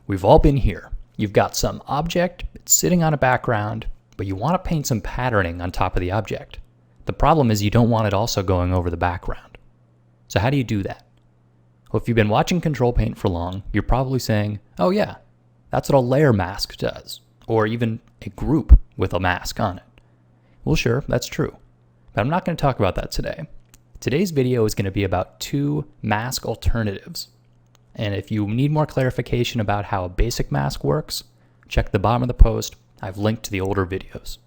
We've all been here. You've got some object, it's sitting on a background, but you want to paint some patterning on top of the object. The problem is you don't want it also going over the background. So how do you do that? Well, if you've been watching Ctrl+Paint for long, you're probably saying, oh yeah, that's what a layer mask does, or even a group with a mask on it. Well, sure, that's true, but I'm not going to talk about that today. Today's video is going to be about two mask alternatives. And if you need more clarification about how a basic mask works, check the bottom of the post. I've linked to the older videos.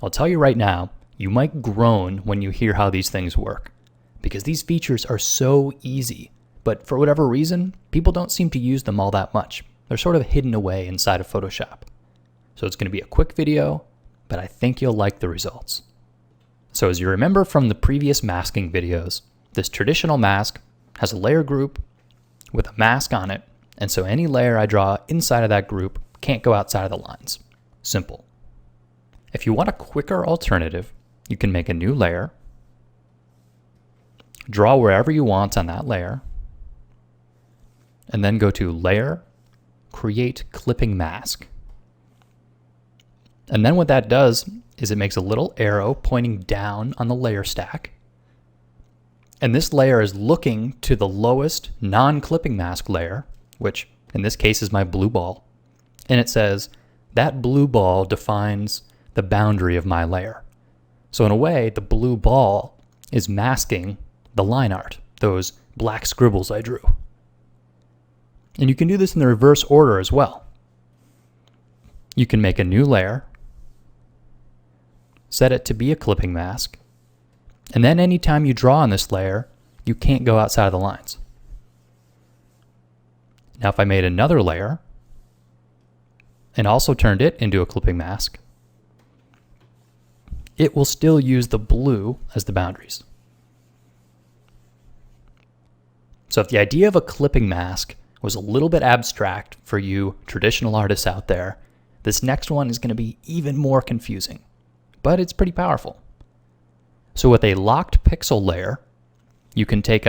I'll tell you right now, you might groan when you hear how these things work, because these features are so easy, but for whatever reason, people don't seem to use them all that much. They're sort of hidden away inside of Photoshop. So it's going to be a quick video, but I think you'll like the results. So as you remember from the previous masking videos, this traditional mask has a layer group with a mask on it, and so any layer I draw inside of that group can't go outside of the lines. Simple. If you want a quicker alternative, you can make a new layer, draw wherever you want on that layer, and then go to Layer, Create Clipping Mask. And then what that does is it makes a little arrow pointing down on the layer stack. And this layer is looking to the lowest non-clipping mask layer, which in this case is my blue ball. And it says, that blue ball defines the boundary of my layer. So in a way, the blue ball is masking the line art, those black scribbles I drew. And you can do this in the reverse order as well. You can make a new layer, set it to be a clipping mask, and then anytime you draw on this layer, you can't go outside of the lines. Now if I made another layer, and also turned it into a clipping mask, it will still use the blue as the boundaries. So if the idea of a clipping mask was a little bit abstract for you traditional artists out there, this next one is going to be even more confusing, but it's pretty powerful. So with a locked pixel layer, you can take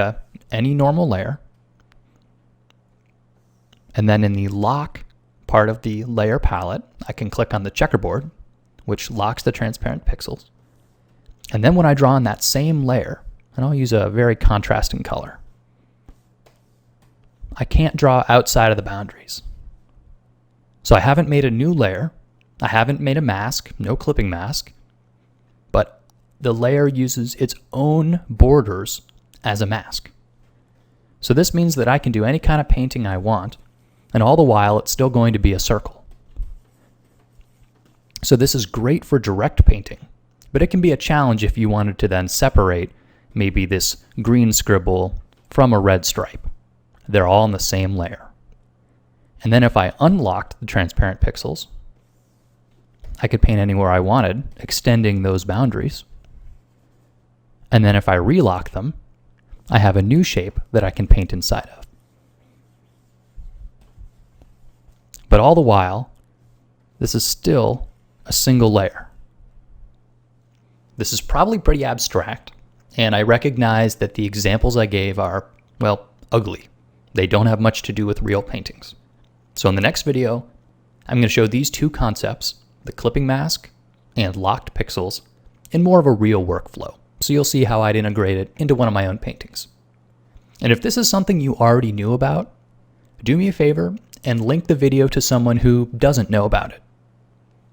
any normal layer, and then in the lock part of the layer palette, I can click on the checkerboard, which locks the transparent pixels. And then when I draw on that same layer, and I'll use a very contrasting color, I can't draw outside of the boundaries. So I haven't made a new layer, I haven't made a mask, no clipping mask, but the layer uses its own borders as a mask. So this means that I can do any kind of painting I want, and all the while it's still going to be a circle. So this is great for direct painting, but it can be a challenge if you wanted to then separate maybe this green scribble from a red stripe. They're all in the same layer. And then if I unlocked the transparent pixels, I could paint anywhere I wanted, extending those boundaries. And then if I relock them, I have a new shape that I can paint inside of. But all the while, this is still a single layer. This is probably pretty abstract, and I recognize that the examples I gave are, well, ugly. They don't have much to do with real paintings. So in the next video, I'm going to show these two concepts, the clipping mask and locked pixels, in more of a real workflow. So you'll see how I'd integrate it into one of my own paintings. And if this is something you already knew about, do me a favor and link the video to someone who doesn't know about it.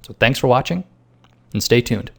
So thanks for watching, and stay tuned.